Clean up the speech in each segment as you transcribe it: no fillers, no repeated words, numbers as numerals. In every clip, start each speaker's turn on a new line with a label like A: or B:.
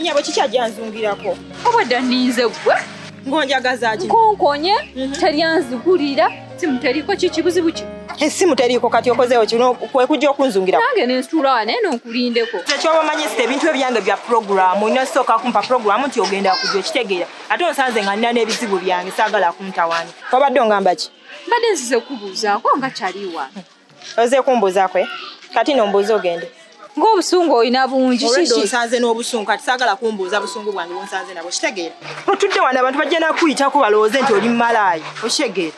A: Nyabo kikyajjanzungirako.
B: Obadde ninze gwe.
A: Ngonjagaza ki?
B: Konkonye teryanzigulira simuteriko kikibuzibu ki.
A: Essimu teriiko kati okozeewo kino kwe kujja okunzungirako.
B: Nange nensitula wane n'okulindeko.
A: Ekyoba omanyisa ebintu ebyange bya programu olina sooka kumpa programu nti ogenda kujja okitegeera. Ate onsanze nga nnina n'ebizibu byange saagala kuntawaanya. Obadde ongamba ki?
B: Mbadde nzize kubuuzaako nga kyaliwa.
A: Oze kumbuuzaako kati nombuuza ogende.
B: Ng'obusungu olina bungi
A: kiki? Onsanze n'obusungu kati saagala kumbuuza busungu bwange bwonsanze nabwo kitegeera. Otudde wano abantu bajja nakuyitako balowooze nti oli malaayi okitegeera.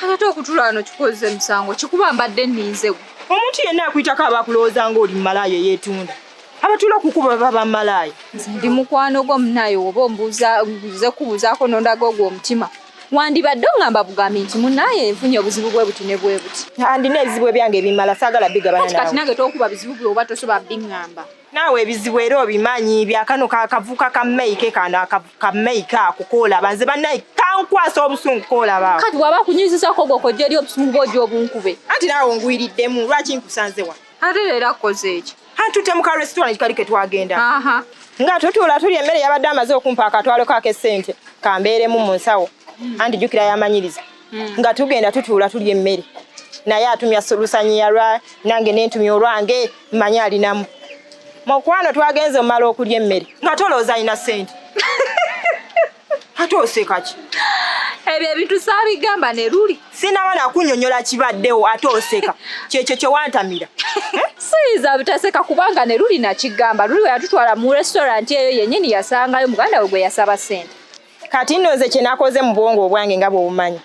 B: Kati okutula wano kikoze emisango kikuba mbadde nninze.
A: Omuntu yenna akuyitako aba akulowooza ng'oli malaayi eyeetunda. Abatula okukuba baba malaayi.
B: Nze ndi mukwano gwo munayo oba ombuuza nze kubuuzaako n'ondaga ogwo omutima. Wandibadde ongamba bugambi nti munaye nfunye obuzibu bwe buti ne bwe buti.
A: Andina ebizibu ebyange ebimala saagala bigabana nawe.
B: Kati nange tokuba bizibu byo oba tosoba biŋŋamba.
A: Naawe ebizibu era obimanyi byakano kavuka ka meike kana ka meike akukoola banze bannaye kankwasa obusungu koolaba.
B: Kati bw'aba kunyizisako gwo gyeri obusungu bw'ogyo obunkube.
A: Anti naawe ongwiriddemu lwaki nkusanze wa?
B: Ate leero akoze eki.
A: Antute mu ka restaurant kali ke twagenda.
B: Aha.
A: Nga tutula tuli emmere yabadde amaze okumpa akatwalo k'ak'essente kambeeremu mu nsawo. Andi jukira yamanyiriza. Nga tugenda tutula tuli emmere. Naye atumya solusanyi yalwa nange nentumya olwange mmanyi alinamu. Mukwano twagenze omala okulya emmere. Nga tolooza alina ssente. Ate oseka ki?
B: Ebyo ebintu saabigamba ne luli.
A: Sinaba nakunnyonnyola kibaddewo ate oseka. Kyekyo kye wantamira.
B: Siyiza butaseka kubanga ne luli nakigamba. Luli we yatutwala mu restaurant eyo yennyini yasangayo muganda we gwe yasaba ssente.
A: Kati nno nze kye nakoze mu bwongo obwange nga bw'obumanyi.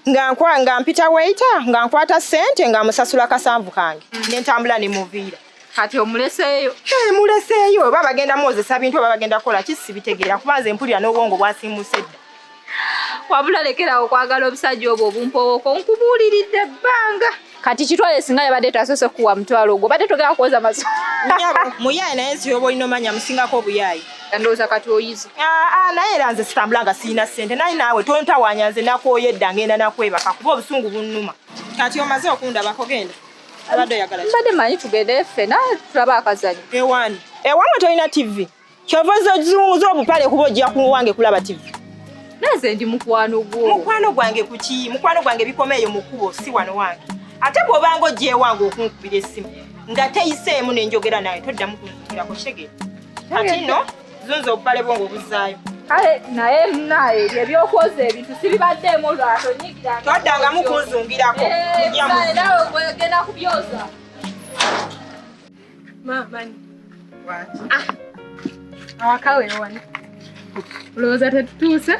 A: Nga mpita waiter nga nkwata ssente nga musasula kasanvu kange. Ne ntambula ne muviira.
B: Kati omuleseeyo.
A: Muleseeyo oba bagenda mwozesa bintu oba bagenda kukola ki sibitegeera kuba nze mpulira n'obwongo bwasiimuse dda.
B: Wabula lekerawo okwagala obusajja obwo obumpowooko nkubuuliridde ebbanga. Kati kitwale singa yabadde tasoose kuwa mutwalo ogwo badde togera kuwoza maso.
A: Nyabo muyaayi naye nsi oba olina omanya musingako obuyaayi.
B: Ndowooza kati oyize.
A: Naye era nze sitambula nga sirina ssente naye naawe tontawaanya nze nakooye edda ngenda nakwebaka kuba obusungu bunnuma. Kati omaze okundabako genda. Abadde oyagala ki?
B: Mbadde manyi tugende ffena tulaba akazanyo.
A: Ewaani tolina TV. Kyova z'ozunguza obupale kuba ojja kuwange kulaba TV.
B: Nze ndi mukwano gwo.
A: Mukwano gwange kuki? Mukwano gwange bikomeeyo mu kkubo si wano wange. Ate bw'obanga ojja ewange okunkubira essimu nga teyiseemu n'enjogera naye toddamu kunzukirako kitegeera. Kati nno zunza obupale bwo ng'obuzzaayo.
B: Kale naye munaye ebyokwoza ebintu sibibaddeemu olwatonyigira.
A: Toddangamu kunzungirako.
B: Nawe gwegenda kubyoza.
C: Mani. Awakawe wano. Olowooza tetutuuse?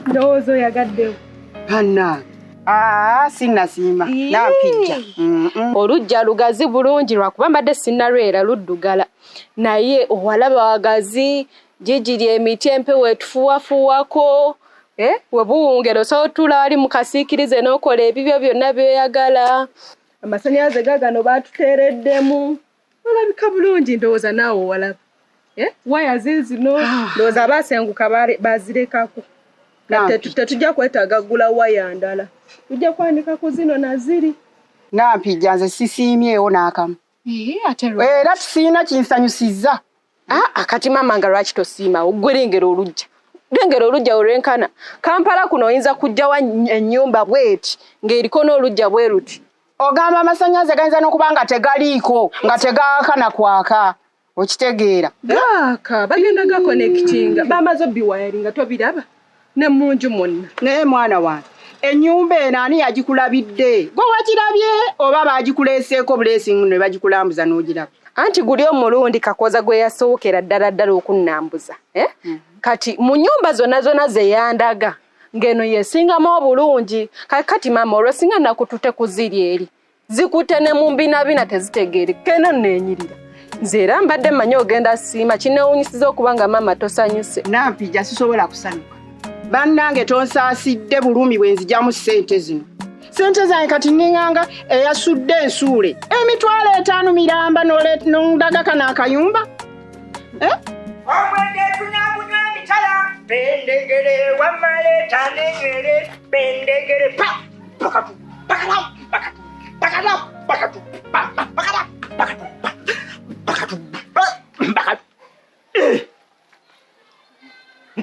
C: Ndowooza oyagaddewo.
D: Panna. Sinnasiima. Nampijja.
C: Olujja lugazi bulungi lwakuba mbadde sinnalwera luddugala. Naye owalaba wagazi jijiri emiti empewo etufuwafuwako. We buwungero sootula wali mu kasiikirize n'okola ebibyo byonna by'oyagala. Amasannyalaze gaagano baatuteereddemu. Olabika bulungi ndowooza naawe owalaba. Waya zino ndowooza baasenguka bazirekako. Tetujja kwetaaga ggula waya ndala. Tujja kwanika ku zino na ziri.
D: Nampijja nze sisiimyewo n'akamu. Era tusiina kinsanyusizza.
C: Kati mama nga lwaki tosiima ogwe lengero olujja. Lengero olujja olwenkana. Kampala kuno oyinza kujjawa ennyumba bweti ng'eriko n'olujja bwe ruti.
D: Ogamba amasannyalaze gayinza n'okuba nga tegaliiko nga tegaaka na kwaka. Okitegeera.
C: Gaaka bagenda gakonekitinga. Bamaze obbiwayaringa tobiraba. Ne munju mwonna.
D: Naye mwana wange ennyumba eno ani yagikulabidde? Gwe wagirabye oba baagikuleeseeko buleesingi ne bagikulambuza n'ogiraba?
C: Anti guli omulundi Kakoza gwe yasookera ddala okunnambuza. Kati mu nnyumba zonna ze yandaga ng'eno yesingamu obulungi. Kati mama olwesinga nakutute kuziri eri. Zikute ne mu mbinabina tezitegeere kena neenyirira. Nze era mbadde mmanyi ogenda siima kinneewunyisiza okuba nga mama tosanyuse.
D: Nampijja sisobola kusanyuka. Bannange tonsaasidde bulumi bwe nzigyamu ssente zino. Ssente zange kati ninganga eyasudde ensuule. Emitwalo 5 miramba n'ondagaka n'akayumba.
A: Omwenge tunyamunywa emitala. Bendegere wamale tanegere. Bendegere pa. Bakatu. Bakatu. Bakatu. Bakatu. Bakatu. Bakatu. Bakatu. Bakatu.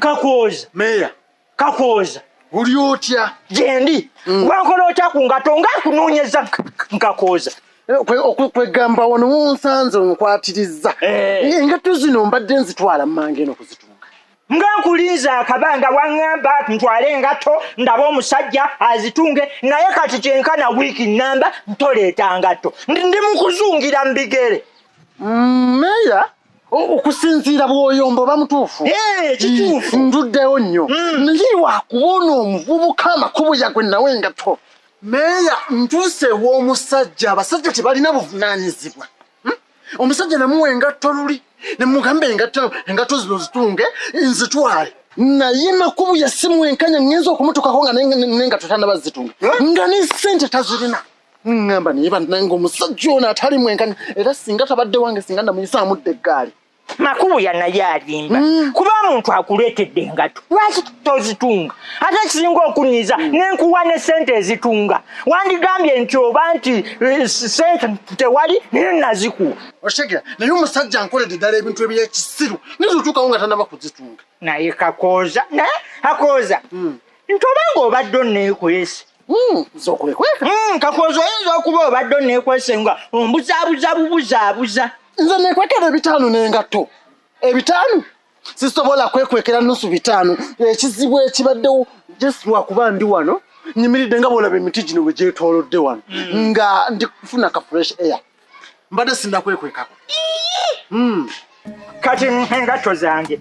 E: Kakoza.
F: Meya.
E: Kakoza.
F: Uli otya?
E: Jendi. Wankola otya ku ngato nga kunoonyeza Kakoza.
F: Kwegamba wano wonsanze onkwatiriza. Engatto zino mbadde nzitwala mmange eno kuzitunga.
E: Nga nkulinza akabanga waŋŋamba ntwale engatto ndaba omusajja azitunge naye kati kyenkana wiiki nnamba ntoleeta ngatto. Ndi mu kuzungira mu bigere.
F: Meya, okusinziira bw'oyomba oba mutuufu?
E: Kituufu.
F: Nduddeyo nnyo. Naye wakubona omuvubuka amakubuya gwe nawe engatto. Meya, ntuuse w'omusajja abasajja tebalina buvunaanyizibwa. Omusajja namuwa engatto luli. Nemugamba engatto zino zitunge nzitwale. Naye makubu ya simu enkanya ngenza okumutukako nga n'engatto tannaba zitunga. Nga ne ssente tazirina. Ngamba naye bannange omusajja ono atali mwenkanya era singa tabadde wange singa ndamuyisa amudde eggaali.
E: Makubu ya naye alimba. Kuba omuntu akuleetedde engatto lwaki tozitunga? Ate ekisinga okunyiza n'enkuwa ne ssente ezitunga. Wandigambye nti oba nti ssente tewali naye nazikuwa.
F: Oshegera naye omusajja ankoledde ddala ebintu eby'ekisiru nizutuukawo nga tannaba kuzitunga.
E: Naye Kakoza nti obanga obadde onneekwese.
F: Z'okwekweka?
E: Kakoza oyinza okuba obadde onneekwese nga ombuzaabuza bubuzaabuza.
F: Nze neekwekera ebitaano n'engatto. Ebitaano? Sisobola kwekwekera nusu bitaano. Ekizibu ekibaddewo Jesu lwakuba ndi wano nyimiridde nga bw'olaba emiti gino bwe gyetoolodde wano nga ndi kufuna ka fresh air. Mbadde sinda kwekwekako.
E: Kati engatto zange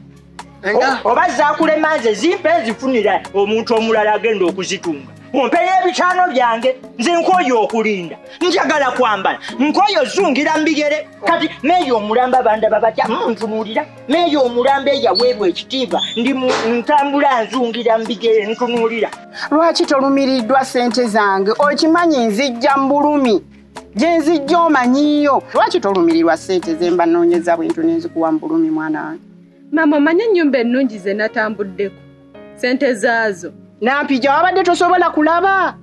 E: oba zaakulema nze zimpe zifunira omuntu omulala agenda okuzitunga. Ompe n'ebitaano byange nze nkooyo okulinda. Njagala kwambala nkooyo zungira mbigere. Kati meeyo omulamba bandaba batya ntunuulira. Meeyo omulamba eyaweebwa ekitiibwa ndi ntambula nzungira mbigere ntunuulira.
D: Lwaki tolumiriddwa ssente zange? Okimanyi nzijja mu bulumi. Gye nzijja omanyiyo. Lwaki tolumirirwa ssente ze mba nnoonyeza bwintu ne nzikuwa mu bulumi mwana wange?
C: Mama omanye ennyumba ennungi ze natambuddeko. Ssente zaazo.
D: Nampija wabadde tosobola kulaba?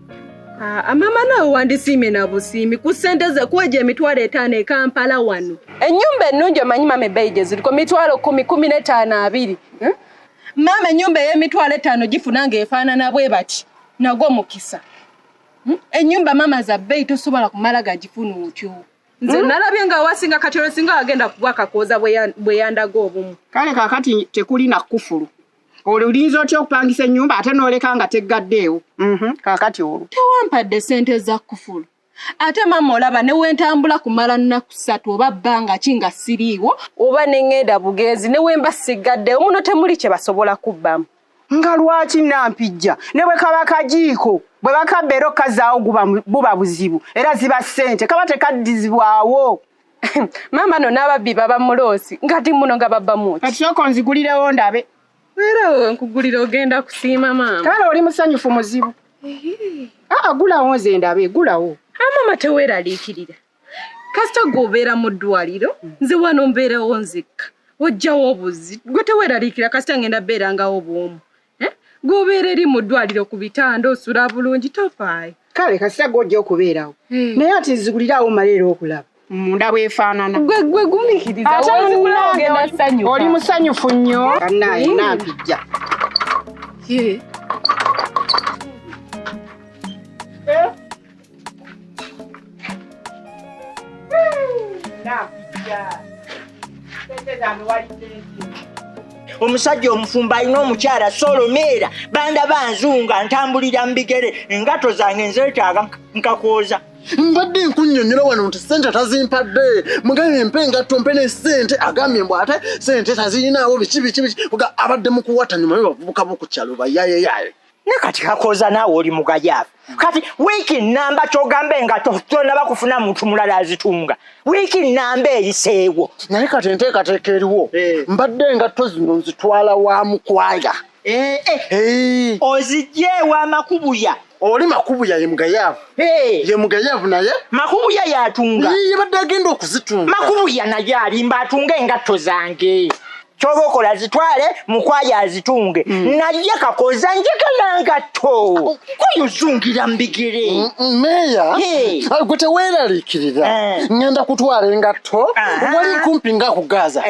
C: Mama nawe wandisiimye na busiimi ku ssente ze kweja emitwalo 5 e Kampala wano. Ennyumba ennungi omanyi mama ebbeeyi gye ziriko mitwalo 10-15-20. Mama ennyumba ey'emitwalo 5 gifuna ng'efaanana bwe bati nagwo mukisa. Ennyumba mama za bbeeyi tosobola kumala gagifuna otyo. Nze nalabye nga wasinga Katero singa wagenda kuwa Kakoza bwe yandaga obumu.
D: Kale kaakati tekuli na kufulu. Olinza otya okupangisa ennyumba ate n'oleka nga teggaddeewo. Kaakati olwo
C: tewampadde ssente za kufulu. Ate mama olaba ne wentambula kumala nnaku 3 oba bbanga ki nga siriiwo oba ne ŋŋenda bugenzi ne wemba sigaddeewo muno temuli kye basobola kubbamu.
D: Nga lwaki Nampijja ne bwe kaba kajiiko bwe bakabeera okazaawo buba buzibu era ziba ssente kaba tekaddizibwawo.
C: Mama no n'ababbi baba muloosi ngati muno nga babba muki.
D: Kati sooka nzigulirewo ndabe.
C: Era wewe nkugulira ogenda kusiima mama.
D: Kale oli musanyufu muzibu. Gulawo nze ndabe gulawo.
C: Mama teweeraliikirira. Kasita gwobeera mu ddwaliro nze wano mbeerewo nzekka. Ojjawo obuzi gwe teweeraliikira kasita ngenda beerangawo bw'omu. Gwobeera eri mu ddwaliro ku bitanda osula bulungi tofaayo.
D: Kale kasita gw'ojja okubeerawo. Naye ati nzigulirawo maleero okulaba. Munda bwefaanana.
C: Gwe gumiikiriza ogenda ssanyuka.
D: Oli musanyufu nnyo. Naye Nampijja.
E: Omusajja omufumba alina omukyala Solomeera banda banzunga ntambulira mu bigere engatto zange nzeetaaga Kakoza.
F: Mbadde nkunnyonnyola wano nti ssente tazimpadde. Mugabe mpe engatto mpe ne ssente agambye mbw ate ssente tazirinaawo biki abadde mu kuwata nyuma y'abavubuka b'oku kyalo bayayeyaye.
E: Ne kati Kakoza naawe oli mugayaavu. Kati wiiki nnamba kyogambe nga tonaba kufuna muntu mulala azitunga. Wiiki nnamba eyiseewo.
F: Naye kati enteekateeka eriwo. Mbadde engatto zino nzitwala wa mukwaya.
E: Ozijje wa Makubuya.
F: Oli Makubuya ye mugayaavu. Ye mugayaavu naye.
E: Makubuya yatunga.
F: Ye badde agenda okuzitunga.
E: Makubuya naye alimba atunga engatto zange. kyoba okola zitwale mukwaya azitunge naye kakoza njagala ngatto koyozungira mu bigere
F: meya gwe teweeraliikirira ngenda kutwala engatto wali kumpi nga kugaza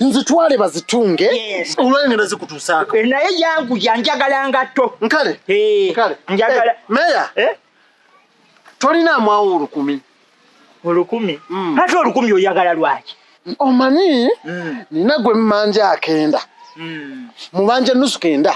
F: nzitwale bazitunge olwayo ngenda zikutuusaako
E: naye yangu yanjagala ngatto
F: nkale
E: njagala
F: meya tolinaamu awo 10,000
E: 10,000 ate 10,000 oyagala lwaki
F: omanyi nina gwe mmanja 9 mubanja nusu 9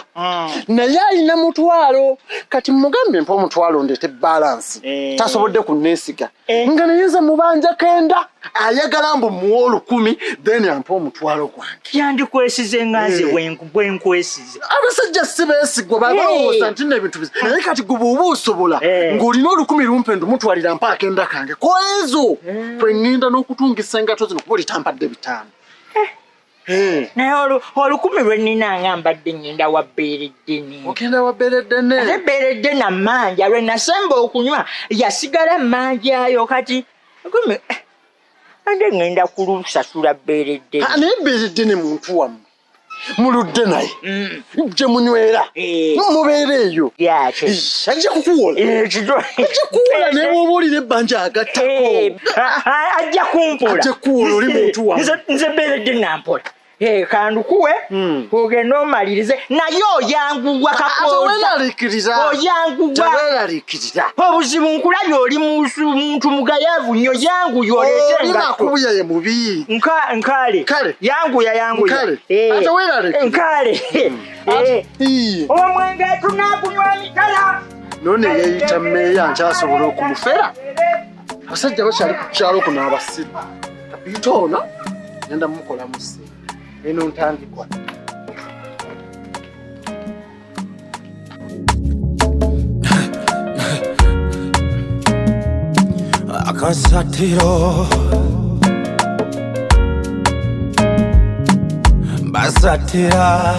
F: naye alina mutwalo kati mugambe mpa omutwalo ndeete balansi tasobodde kunneesiga nga nayeza mubanja 9 ayagala mbu muwa 10,000 then ampa omutwalo gwange
E: yandikwesize nganze bwenkwesize
F: abasajja si beesigwa balowooza nti nebintu bizi naye kati gwe bw'oba osobola ng'olina 10,000 lumpe ndumutwalira mpa 9 kange kwezo kweŋŋenda n'okutungisa engato zino kuba olitampadde 5
E: naye 10,000 lwenina nga mbadde ngenda wa bbeereddene
F: ogenda wa bbeereddene
E: ate bbeereddene amanja lwe nasemba okunywa yasigala mmanjaayo kati 10,000 ande ngenda kulusasula bbeereddene
F: naye bbeereddene muntu wammwe muludde naye gye munywera mubeera eyo ajja kukuwola naye bwoba olina ebbanja agattako
E: ajja kumpola
F: ajja kukuwola oli muntu wammwe
E: nze bbeereddene nampola kandukuwe ogenda omalirize naye oyanguwa
F: kakozaoyanguwa
E: obuzibu nkulabye oli muntu mugayavu nnyo yanguya
F: oleetenakubuya ye mubi
E: nkale yanguya nkale omwenge tunakunywa mitala
F: none yeeyita mmeeya nkyasobola okumufera abasajja bakyali ku kyalo kuno abasiru kapita ono genda mukola musi eno ntandikwa
G: AKASATTIRO basatira